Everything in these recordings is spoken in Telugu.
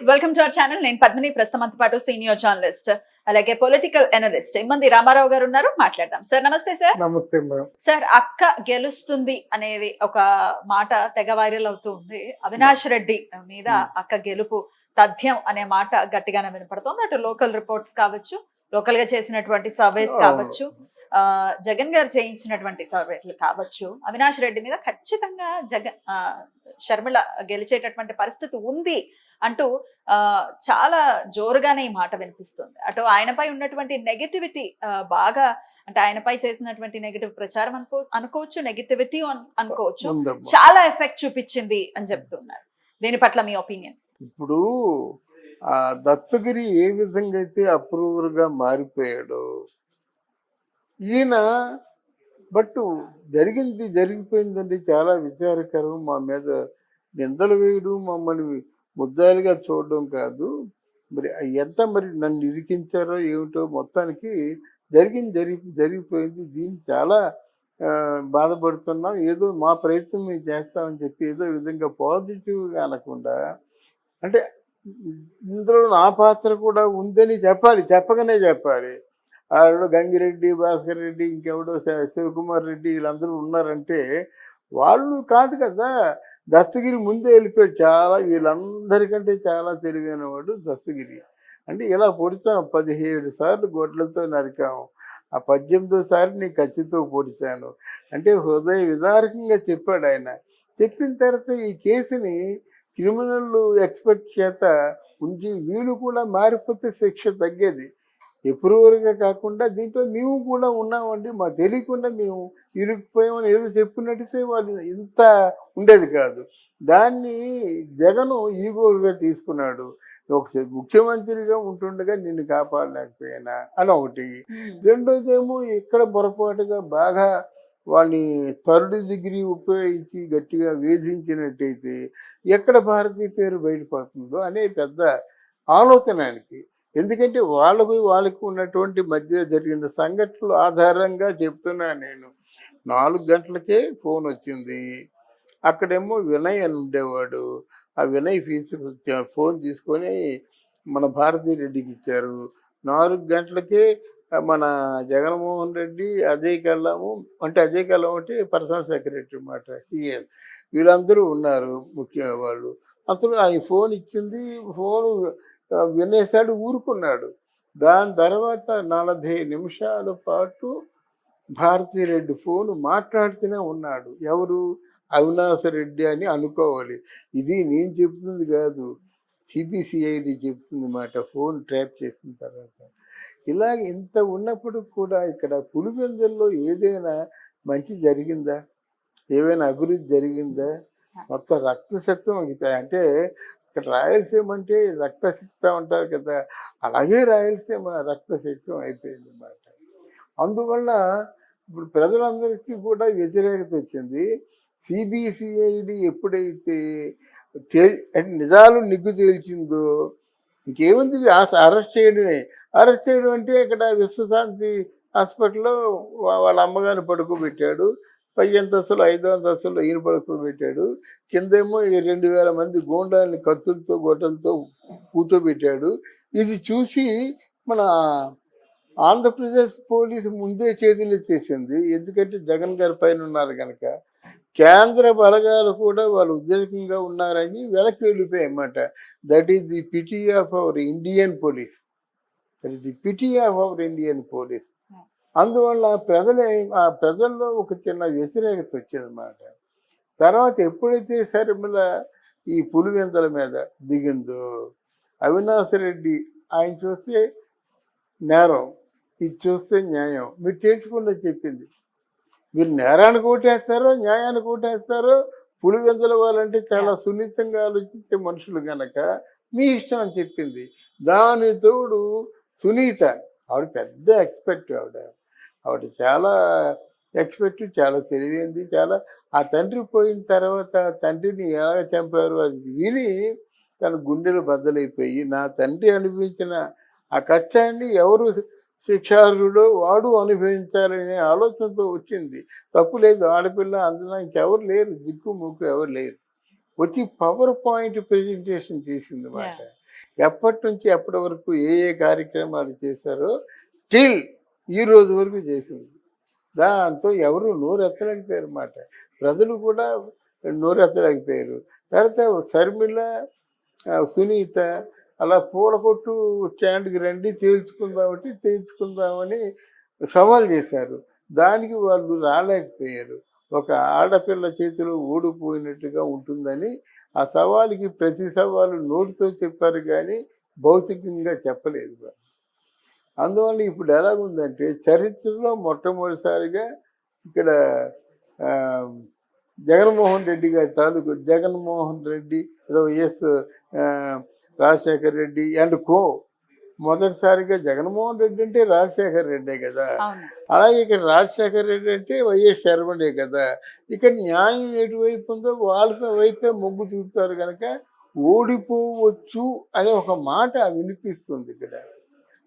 Welcome to our channel. నేను పద్మిని, ప్రస్తుతంతో పాటు సీనియర్ జర్నలిస్ట్ అలాగే పొలిటికల్ అనలిస్ట్ ఇమ్మంది రామారావు గారు ఉన్నారు. మాట్లాడదాం. సార్ నమస్తే. సార్ నమస్తే మేడం. సార్, అక్క గెలుస్తుంది అనేది ఒక మాట తెగ వైరల్ అవుతూ ఉంది. అవినాష్ రెడ్డి మీద అక్క గెలుపు తథ్యం అనే మాట గట్టిగానే వినపడుతోంది. అటు లోకల్ రిపోర్ట్స్ కావచ్చు, లోకల్ గా చేసినటువంటి సర్వేస్ కావచ్చు, జగన్ గారు చేయించినటువంటి సర్వేలు కావచ్చు, అవినాష్ రెడ్డి మీద ఖచ్చితంగా షర్మిల గెలిచేటటువంటి పరిస్థితి ఉంది అంటూ చాలా జోరుగానే ఈ మాట వినిపిస్తుంది. అటు ఆయనపై ఉన్నటువంటి నెగటివిటీ బాగా, అంటే ఆయనపై చేసినటువంటి నెగటివ్ ప్రచారం అనుకోవచ్చు, నెగటివిటీ అనుకోవచ్చు, చాలా ఎఫెక్ట్ చూపించింది అని చెప్తున్నారు. దీని పట్ల మీ ఒపీనియన్? ఇప్పుడు దత్తగిరి ఏ విధంగా అయితే అప్రూవర్ గా మారిపోయాడో ఈయన బట్ జరిగిపోయిందండి. చాలా విచారకరం. మా మీద నిందలు వేయడం, మమ్మల్ని ముద్దాలుగా చూడడం కాదు, మరి మరి నన్ను ఇరికించారో ఏమిటో, మొత్తానికి జరిగిపోయింది. దీన్ని చాలా బాధపడుతున్నాం. ఏదో మా ప్రయత్నం మేము చేస్తామని చెప్పి ఏదో విధంగా పాజిటివ్గా అనకుండా, అంటే ఇందులో నా పాత్ర కూడా ఉందని చెప్పగానే చెప్పాలి. ఆవిడ గంగిరెడ్డి, భాస్కర్ రెడ్డి, ఇంకెవడో శివకుమార్ రెడ్డి, వీళ్ళందరూ ఉన్నారంటే వాళ్ళు కాదు కదా. దస్తగిరి ముందే వెళ్ళిపోయాడు. చాలా వీళ్ళందరికంటే చాలా తెలివైన వాడు దస్తగిరి. అంటే ఇలా పొడిచాం, 17 సార్లు గొడ్లతో నరికాము, ఆ 18వ నీ కత్తితో పొడిచాను అంటే హృదయ విదారకంగా చెప్పాడు ఆయన. చెప్పిన తర్వాత ఈ కేసుని క్రిమినల్ ఎక్స్పర్ట్ చేత ఉంచి వీళ్ళు కూడా మారిపోతే శిక్ష తగ్గేది. ఎప్రూవర్గా కాకుండా దీంట్లో మేము కూడా ఉన్నామండి, మా తెలియకుండా మేము ఇరుక్కుపోయామని ఏదో చెప్పినట్టయితే వాళ్ళు ఇంత ఉండేది కాదు. దాన్ని జగను ఈగోగా తీసుకున్నాడు. ఒక ముఖ్యమంత్రిగా ఉంటుండగా నిన్ను కాపాడలేకపోయినా అని ఒకటి. రెండోదేమో ఇక్కడ పొరపాటుగా బాగా వాళ్ళని 3rd డిగ్రీ ఉపయోగించి గట్టిగా వేధించినట్టయితే ఎక్కడ భారతీయ పేరు బయటపడుతుందో అనే పెద్ద ఆలోచన ఆయనకి. ఎందుకంటే వాళ్ళకి ఉన్నటువంటి మధ్య జరిగిన సంఘటనల ఆధారంగా చెప్తున్నాను నేను. 4 గంటలకే ఫోన్ వచ్చింది. అక్కడేమో వినయ్ అని ఉండేవాడు. ఆ వినయ్ ఫోన్ తీసుకొని మన భారతీ రెడ్డికి ఇచ్చారు. 4 గంటలకే మన జగన్మోహన్ రెడ్డి, అజయ్ కల్లం అంటే పర్సనల్ సెక్రటరీ మాట, సిఎల్, వీళ్ళందరూ ఉన్నారు ముఖ్య వాళ్ళు. అసలు ఆయన ఫోన్ ఇచ్చింది, ఫోన్ వినేశాడు, ఊరుకున్నాడు. దాని తర్వాత 40 నిమిషాల పాటు భారతీరెడ్డి ఫోన్ మాట్లాడుతూనే ఉన్నాడు. ఎవరు? అవినాష్ రెడ్డి అని అనుకోవాలి. ఇది నేను చెప్తుంది కాదు, సిబిసిఐడి చెప్తుంది మాట, ఫోన్ ట్రాప్ చేసిన తర్వాత. ఇలాగ ఇంత ఉన్నప్పుడు కూడా ఇక్కడ పులివెందుల్లో ఏదైనా మంచి జరిగిందా? ఏమైనా అభివృద్ధి జరిగిందా? మొత్తం రక్తసత్వం అంటే ఇక్కడ రాయలసీమ అంటే రక్తశక్తం అంటారు కదా, అలాగే రాయలసీమ రక్తశక్తం అయిపోయింది అన్నమాట. అందువల్ల ఇప్పుడు ప్రజలందరికీ కూడా వ్యతిరేకత వచ్చింది. సిబిసిఐడి ఎప్పుడైతే నిజాలు నిగ్గు తేల్చిందో ఇంకేముంది, అరెస్ట్ చేయడం అంటే ఇక్కడ విశ్వశాంతి హాస్పిటల్లో వాళ్ళ అమ్మగారిని పడుకోబెట్టాడు. 10 అంతస్తులు 5వ అంతస్తులో ఈయన పడుకోబెట్టాడు. కిందేమో 2000 మంది గోండాలని కత్తులతో గొడ్డలతో కూర్చోబెట్టాడు. ఇది చూసి మన ఆంధ్రప్రదేశ్ పోలీసు ముందే చేతులు ఎత్తేసింది. ఎందుకంటే జగన్ గారి పైన ఉన్నారు కనుక. కేంద్ర బలగాలు కూడా వాళ్ళు ఉద్రేకంగా ఉన్నారని వెనక్కి వెళ్ళిపోయాయి అన్నమాట. That is the pity of our Indian police. అందువల్ల ప్రజల్లో ఒక చిన్న వ్యతిరేకత వచ్చేదన్నమాట. తర్వాత ఎప్పుడైతే షర్మిల ఈ పులివెందుల మీద దిగిందో, అవినాష్ రెడ్డి ఆయన చూస్తే నేరం, ఇది చూస్తే న్యాయం, మీరు తేల్చుకుండా చెప్పింది. మీరు నేరానికి ఓటేస్తారో న్యాయానికి ఓటేస్తారో, పులివెందుల వాళ్ళంటే చాలా సున్నితంగా ఆలోచించే మనుషులు కనుక మీ ఇష్టం అని చెప్పింది. దాని తోడు సునీత, ఆవిడ పెద్ద ఎక్స్పర్ట్. ఆవిడ చాలా ఎక్స్పర్ట్, చాలా తెలివైంది. చాలా ఆ తండ్రి పోయిన తర్వాత తండ్రిని ఎలా చంపారు అది విని తన గుండెలు బద్దలైపోయి, నా తండ్రి అనుభవించిన ఆ కష్టాన్ని ఎవరు శిక్షార్హుడో వాడు అనుభవించాలనే ఆలోచనతో వచ్చింది. తప్పు లేదు, ఆడపిల్ల, అందులో ఇంకెవరు లేరు, దిక్కు ముక్కు ఎవరు లేరు. వచ్చి పవర్ పాయింట్ ప్రెజెంటేషన్ చేసింది మాట. ఎప్పటి నుంచి ఎప్పటి వరకు ఏ కార్యక్రమాలు చేశారో టిల్ ఈ రోజు వరకు చేసింది. దాంతో ఎవరు నోరెత్తలేకపోయారు మాట. ప్రజలు కూడా నోరెత్తలేకపోయారు. తర్వాత షర్మిల, సునీత అలా పూల కొట్టు స్టాండ్కి రండి తేల్చుకుందామని సవాల్ చేశారు. దానికి వాళ్ళు రాలేకపోయారు. ఒక ఆడపిల్ల చేతిలో ఓడిపోయినట్టుగా ఉంటుందని ఆ సవాలుకి ప్రతి సవాలు నోటితో చెప్పారు కానీ భౌతికంగా చెప్పలేదు వాళ్ళు. అందువల్ల ఇప్పుడు ఎలాగుందంటే చరిత్రలో మొట్టమొదటిసారిగా ఇక్కడ ఆ, జగన్మోహన్ రెడ్డి గారి తాలూకు జగన్మోహన్ రెడ్డి ఏదో YS Rajasekhara Reddy and co మొదటిసారిగా జగన్మోహన్ రెడ్డి అంటే రాజశేఖర రెడ్డే కదా, అవును. అలాగే ఇక్కడ రాజశేఖర రెడ్డి అంటే వైఎస్ శర్మడే కదా. ఇక్కడ న్యాయం ఎటువైపు ఉందో వాళ్ళ వైపే మొగ్గు చూపుతారు కనుక ఓడిపోవచ్చు అనే ఒక మాట వినిపిస్తుంది ఇక్కడ.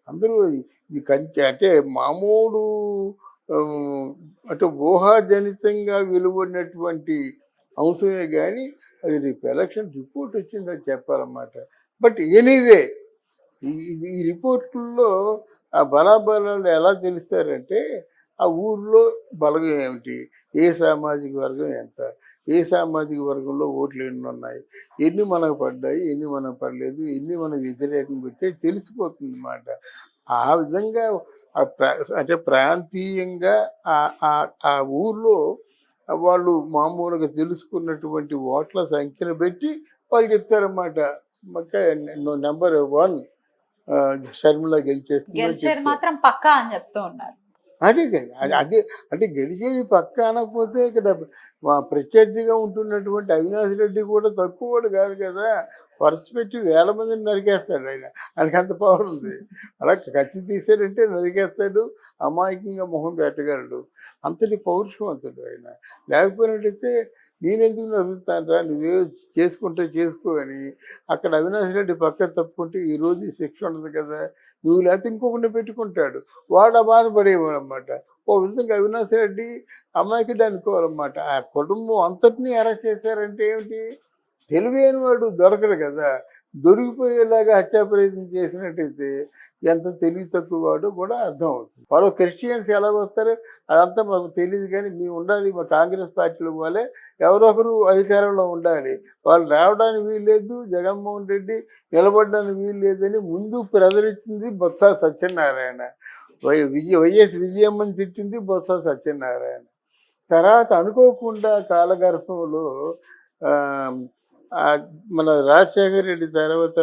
అందరూ ఇది కంచె అంటే మామూలు అంటే ఊహాజనితంగా వెలువడినటువంటి అంశమే కానీ అది రేపు ఎలక్షన్ రిపోర్ట్ వచ్చిందని చెప్పాలన్నమాట. బట్ ఎనీవే ఈ రిపోర్టుల్లో ఆ బలాబలాలు ఎలా తెలుస్తారంటే ఆ ఊర్లో బలగం ఏమిటి, ఏ సామాజిక వర్గం ఎంత, ఏ సామాజిక వర్గంలో ఓట్లు ఎన్ని ఉన్నాయి, ఎన్ని మనకు పడ్డాయి, ఎన్ని మనకు పడలేదు, ఎన్ని మనకు వ్యతిరేకంగా వచ్చాయి తెలిసిపోతుంది అన్నమాట. ఆ విధంగా అంటే ప్రాంతీయంగా ఆ ఊర్లో వాళ్ళు మామూలుగా తెలుసుకున్నటువంటి ఓట్ల సంఖ్యను బట్టి వాళ్ళు చెప్తారన్నమాట. నెంబర్ 1 షర్మిల గెలిచేది గెలిచేస్తుంది. మాత్రం పక్కా అని చెప్తూ ఉన్నారు. అదే కదా అదే అంటే గెలిచేది పక్క అనకపోతే ఇక్కడ మా ప్రత్యర్థిగా ఉంటున్నటువంటి అవినాష్ రెడ్డి కూడా తక్కువ వాడు కాదు కదా. వరుస పెట్టి 1000 మందిని నరికేస్తాడు ఆయన. ఆయనకి అంత పవర్ ఉంది. అలా కత్తి తీసాడంటే నరికేస్తాడు, అమాయకంగా మొహం పెట్టగలడు. అంతటి పౌరుషవంతుడు ఆయన. లేకపోయినట్టయితే నేనెందుకు నరుగుతానురా, నువ్వే చేసుకుంటే చేసుకో అని అక్కడ అవినాష్ రెడ్డి పక్క తప్పుకుంటే ఈరోజు ఈ శిక్ష ఉండదు కదా. నువ్వు లేకపోతే ఇంకొకరిని పెట్టుకుంటాడు, వాడు బాధపడేవాడు అన్నమాట. ఓ విధంగా అవినాష్ రెడ్డి అమాయకుడు అనుకోవాలన్నమాట. ఆ కుటుంబం అంతటినీ అరెస్ట్ చేశారంటే ఏమిటి, తెలివైన వాడు దొరకడు కదా. దొరికిపోయేలాగా హత్యా ప్రయత్నం చేసినట్టయితే ఎంత తెలివి తక్కువ వాడు కూడా అర్థం అవుతుంది. వాళ్ళు క్రిస్టియన్స్ ఎలా వస్తారో అదంతా మాకు తెలియదు కానీ మేము ఉండాలి, మా కాంగ్రెస్ పార్టీలో వాళ్ళే ఎవరో ఒకరు అధికారంలో ఉండాలి, వాళ్ళు రావడానికి వీల్లేదు, జగన్మోహన్ రెడ్డి నిలబడడానికి వీల్లేదని ముందు ప్రజలిచ్చింది బొత్స సత్యనారాయణ. వైఎస్ విజయమ్మని తిట్టింది బొత్స సత్యనారాయణ. తర్వాత అనుకోకుండా కాలగర్భంలో మన రాజశేఖర రెడ్డి తర్వాత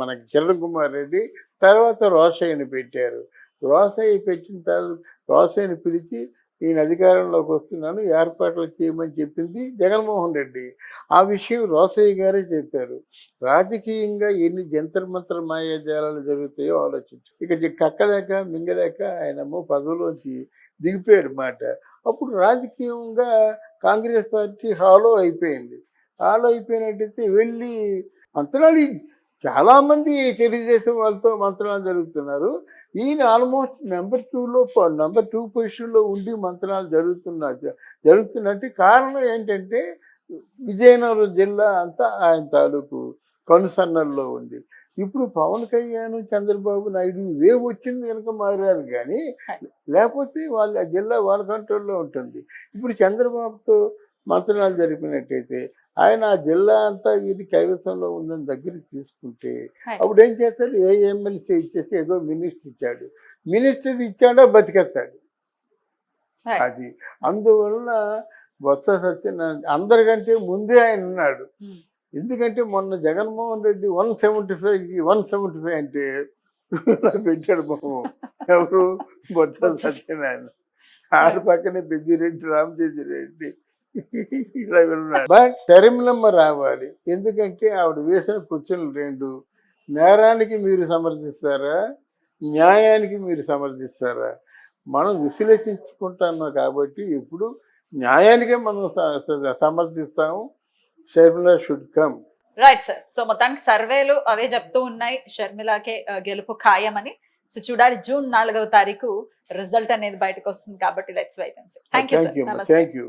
మనకి కిరణ్ కుమార్ రెడ్డి తర్వాత రోషయ్యని పెట్టారు. రోషయ్య పెట్టిన తర్వాత రోషయ్యని పిలిచి నేను అధికారంలోకి వస్తున్నాను, ఏర్పాట్లు చేయమని చెప్పింది జగన్మోహన్ రెడ్డి. ఆ విషయం రోషయ్య గారే చెప్పారు. రాజకీయంగా ఎన్ని జంతర్ మంతర్ మాయాజాలాలు జరుగుతాయో ఆలోచించు. ఇక కక్కలేక మింగలేక ఆయనమ్మో పదవిలోంచి దిగిపోయాడు మాట. అప్పుడు రాజకీయంగా కాంగ్రెస్ పార్టీ హాలో అయిపోయింది. హాలో అయిపోయినట్టయితే వెళ్ళి మంత్రాలు చాలామంది తెలుగుదేశం వాళ్ళతో మంత్రాలు జరుగుతున్నారు. ఈయన ఆల్మోస్ట్ నెంబర్ 2 పొజిషన్లో ఉండి మంత్రాలు జరుగుతున్నట్టు. కారణం ఏంటంటే విజయనగరం జిల్లా అంతా ఆయన తాలూకు కనుసన్నల్లో ఉంది. ఇప్పుడు పవన్ కళ్యాణ్, చంద్రబాబు నాయుడు వేవ్ వచ్చింది కనుక మారారు కానీ లేకపోతే వాళ్ళ ఆ జిల్లా వాళ్ళ కంట్రోల్లో ఉంటుంది. ఇప్పుడు చంద్రబాబుతో మంత్రాలు జరిపినట్టయితే ఆయన ఆ జిల్లా అంతా వీరి కైవసంలో ఉందని దగ్గరికి తీసుకుంటే అప్పుడు ఏం చేస్తాడు, ఏ ఎమ్మెల్సీ ఇచ్చేసి ఏదో మినిస్టర్ ఇచ్చాడో బతికేస్తాడు. అది అందువలన బొత్స సత్యనారాయణ అందరికంటే ముందే ఆయన ఉన్నాడు. ఎందుకంటే మొన్న జగన్మోహన్ రెడ్డి 175 అంటే పెట్టాడు మొహం. ఎవరు, బొత్స సత్యనారాయణ. ఆడి పక్కనే పెద్దిరెడ్డి రామచంద్రరెడ్డి ఇలా ఉన్నాడు. బట్ షర్మిలమ్మ రావాలి. ఎందుకంటే ఆవిడ వేసిన క్వశ్చన్లు 2, నేరానికి మీరు సమర్థిస్తారా, న్యాయానికి మీరు సమర్థిస్తారా. మనం విశ్లేషించుకుంటున్నాం కాబట్టి ఎప్పుడు న్యాయానికే మనం సమర్థిస్తాము. Sharmila should come. Right sir. So మొత్తానికి సర్వేలు అవే చెప్తూ ఉన్నాయి షర్మిలకే గెలుపు ఖాయమని. సో చూడాలి జూన్ 4వ తారీఖు రిజల్ట్ అనేది బయటకు వస్తుంది కాబట్టి let's wait and see. Thank you.